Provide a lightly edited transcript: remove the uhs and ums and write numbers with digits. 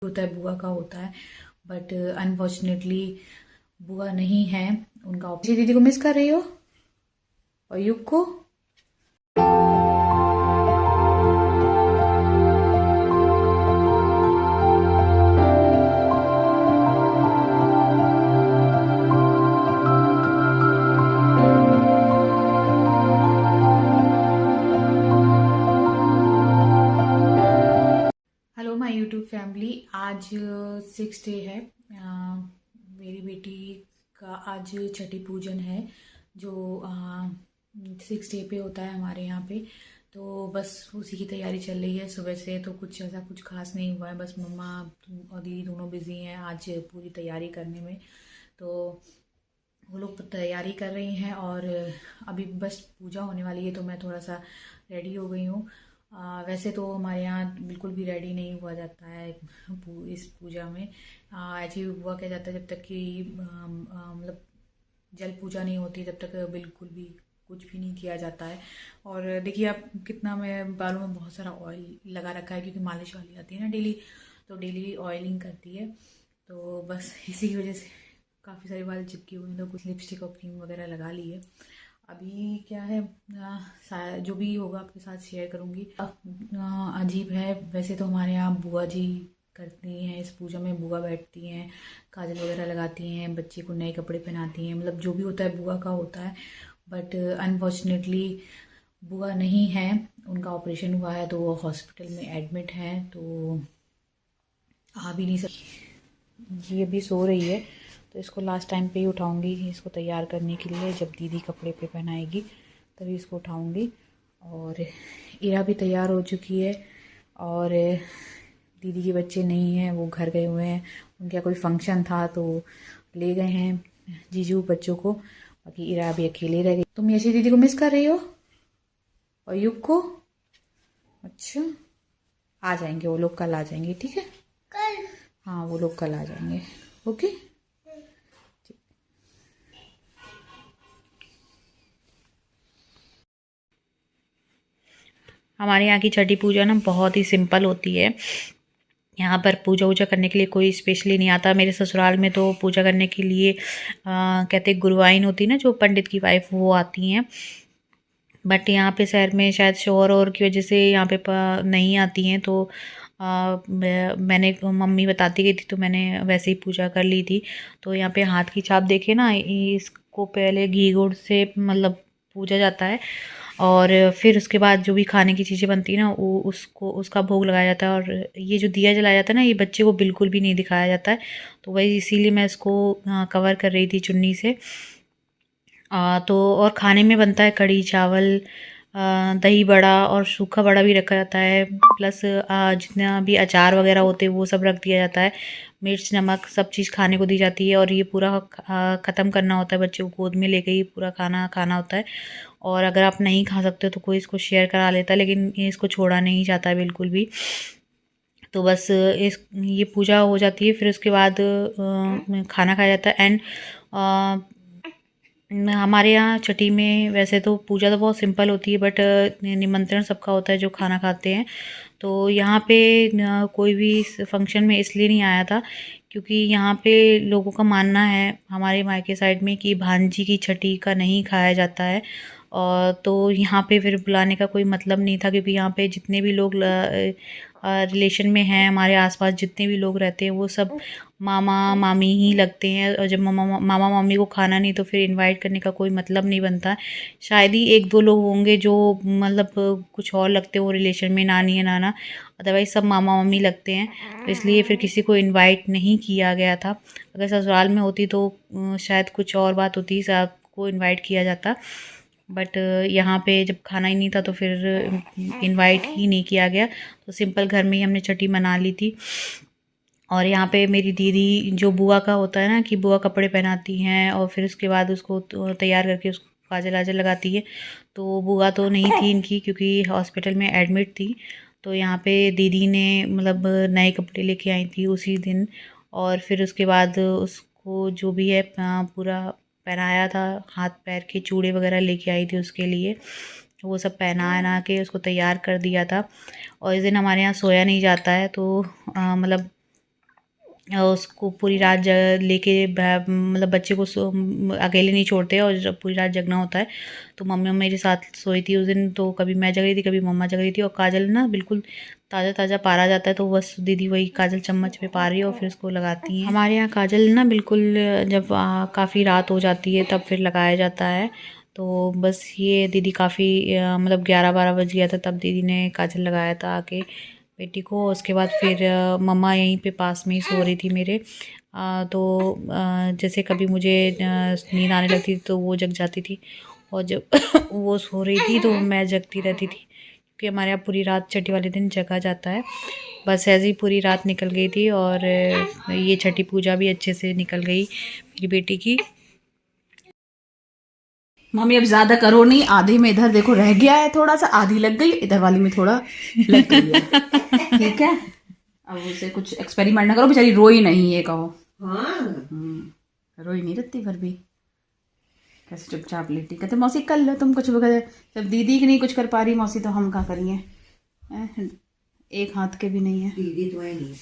होता है बुआ का होता है, बट अनफॉर्चुनेटली बुआ नहीं है। उनका ऑपरेशन। दीदी को मिस कर रही हो और युग को। Hello my YouTube family. आज 6 डे है। मेरी बेटी का आज छठी पूजन है, जो 6 डे पे होता है हमारे यहाँ पे। तो बस उसी की तैयारी चल रही है सुबह से। तो कुछ ऐसा कुछ खास नहीं हुआ है, बस मम्मा और दीदी दोनों बिजी हैं आज पूरी तैयारी करने में। तो वो लोग तैयारी कर रही हैं और अभी बस पूजा होने वाली है, तो मैं थोड़ा सा रेडी हो गई हूँ। वैसे तो हमारे यहाँ बिल्कुल भी रेडी नहीं हुआ जाता है इस पूजा में। ऐसे हुआ क्या जाता है, जब तक कि मतलब जल पूजा नहीं होती तब तक बिल्कुल भी कुछ भी नहीं किया जाता है। और देखिए आप कितना, मैं बालों में बहुत सारा ऑयल लगा रखा है क्योंकि मालिश वाली आती है ना डेली, तो डेली ऑयलिंग करती है। तो बस इसी की वजह से काफ़ी सारे बाल चिपके हुए हैं, तो कुछ लिपस्टिक और क्रीम वगैरह लगा ली है। अभी क्या है, जो भी होगा आपके साथ शेयर करूँगी। अजीब है, वैसे तो हमारे यहाँ बुआ जी करती हैं इस पूजा में। बुआ बैठती हैं, काजल वगैरह लगाती हैं, बच्चे को नए कपड़े पहनाती हैं, मतलब जो भी होता है बुआ का होता है। बट अनफॉर्चुनेटली बुआ नहीं है। उनका ऑपरेशन हुआ है तो वो हॉस्पिटल में एडमिट हैं, तो आ भी नहीं सकती। ये अभी सो रही है, तो इसको लास्ट टाइम पे ही उठाऊंगी इसको तैयार करने के लिए। जब दीदी कपड़े पे पहनाएगी तभी इसको उठाऊंगी। और इरा भी तैयार हो चुकी है, और दीदी के बच्चे नहीं हैं, वो घर गए हुए हैं। उनके यहाँ कोई फंक्शन था तो ले गए हैं जीजू बच्चों को। बाकी इरा अभी अकेले रह गई। तुम यशी दीदी को मिस कर रही हो और युग को? अच्छा, आ जाएंगे वो लोग, कल आ जाएंगे, ठीक है। कल? हाँ, वो लोग कल आ जाएंगे। ओके। हमारे यहाँ की छठी पूजा ना बहुत ही सिंपल होती है। यहाँ पर पूजा वूजा करने के लिए कोई स्पेशली नहीं आता। मेरे ससुराल में तो पूजा करने के लिए कहते गुरुवाइन होती है ना, जो पंडित की वाइफ, वो आती हैं। बट यहाँ पे शहर में शायद शोर और की वजह से यहाँ पे नहीं आती हैं। तो मैंने मम्मी बताती गई थी तो मैंने वैसे ही पूजा कर ली थी। तो यहाँ पे हाथ की छाप देखे ना, इसको पहले घी गुड़ से मतलब पूजा जाता है, और फिर उसके बाद जो भी खाने की चीज़ें बनती है ना, वो उसको उसका भोग लगाया जाता है। और ये जो दिया जलाया जाता है ना, ये बच्चे को बिल्कुल भी नहीं दिखाया जाता है। तो वही इसीलिए मैं इसको कवर कर रही थी चुन्नी से। तो और खाने में बनता है कढ़ी चावल, दही बड़ा, और सूखा बड़ा भी रखा जाता है। प्लस जितना भी अचार वगैरह होते हैं वो सब रख दिया जाता है। मिर्च नमक सब चीज़ खाने को दी जाती है, और ये पूरा ख़त्म करना होता है। बच्चे को गोद में लेके ही पूरा खाना खाना होता है। और अगर आप नहीं खा सकते हो तो कोई इसको शेयर करा लेता है, लेकिन ये इसको छोड़ा नहीं जाता है बिल्कुल भी। तो बस ये पूजा हो जाती है, फिर उसके बाद खाना खाया जाता है। एंड हमारे यहाँ छठी में वैसे तो पूजा तो बहुत सिंपल होती है, बट निमंत्रण सबका होता है जो खाना खाते हैं। तो यहाँ पे कोई भी इस फंक्शन में इसलिए नहीं आया था क्योंकि यहाँ पे लोगों का मानना है हमारे मायके साइड में कि भांजी की छठी का नहीं खाया जाता है। और तो यहाँ पे फिर बुलाने का कोई मतलब नहीं था, क्योंकि यहाँ पे जितने भी लोग रिलेशन में हैं, हमारे आसपास जितने भी लोग रहते हैं वो सब मामा मामी ही लगते हैं। और जब मामा मामी को खाना नहीं तो फिर इनवाइट करने का कोई मतलब नहीं बनता। शायद ही एक दो लोग होंगे जो मतलब कुछ और लगते हो रिलेशन में, नानी या नाना, अदरवाइज़ सब मामा मामी लगते हैं। तो इसलिए फिर किसी को इनवाइट नहीं किया गया था। अगर ससुराल में होती तो शायद कुछ और बात होती, सबको इनवाइट किया जाता। बट यहाँ पे जब खाना ही नहीं था तो फिर इनवाइट ही नहीं किया गया। तो सिंपल घर में ही हमने छठी मना ली थी। और यहाँ पे मेरी दीदी, जो बुआ का होता है ना कि बुआ कपड़े पहनाती हैं और फिर उसके बाद उसको तैयार करके उसको काजल वाजल लगाती है। तो बुआ तो नहीं थी इनकी क्योंकि हॉस्पिटल में एडमिट थी। तो यहाँ पे दीदी ने मतलब नए कपड़े लेके आई थी उसी दिन, और फिर उसके बाद उसको जो भी है पूरा पहनाया था। हाथ पैर के चूड़े वगैरह लेके आई थी उसके लिए, वो सब पहना के उसको तैयार कर दिया था। और इस दिन हमारे यहाँ सोया नहीं जाता है, तो मतलब उसको पूरी रात लेके मतलब बच्चे को अकेले नहीं छोड़ते और जब पूरी रात जगना होता है। तो मम्मी मेरे साथ सोई थी उस दिन, तो कभी मैं जग रही थी, कभी मम्मा जग रही थी। और काजल ना बिल्कुल ताज़ा ताज़ा पारा जाता है, तो बस दीदी वही काजल चम्मच पे पा रही है और फिर उसको लगाती हैं। हमारे यहाँ काजल ना बिल्कुल जब काफ़ी रात हो जाती है तब फिर लगाया जाता है। तो बस ये दीदी काफ़ी मतलब 11-12 बज गया था तब दीदी ने काजल लगाया था आके बेटी को। उसके बाद फिर मम्मा यहीं पे पास में ही सो रही थी मेरे। तो जैसे कभी मुझे नींद आने लगती थी तो वो जग जाती थी, और जब वो सो रही थी तो मैं जगती रहती थी, क्योंकि हमारे यहाँ पूरी रात छठी वाले दिन जगा जाता है। बस ऐसे ही पूरी रात निकल गई थी, और ये छठी पूजा भी अच्छे से निकल गई मेरी बेटी की। मम्मी अब ज्यादा करो नहीं, आधे में इधर देखो रह गया है थोड़ा सा, आधी लग गई, इधर वाली में थोड़ा लग गई है। ठीक है, अब उसे कुछ एक्सपेरिमेंट ना करो, बेचारी रोई नहीं, ये कहो। रोई नहीं रत्ती भर भी, कैसे चुपचाप लेटी। कहते मौसी कर लो तुम कुछ, जब दीदी की नहीं कुछ कर पा रही मौसी, तो हम क्या करिए, एक हाथ के भी नहीं है। दीदी तो है नहीं।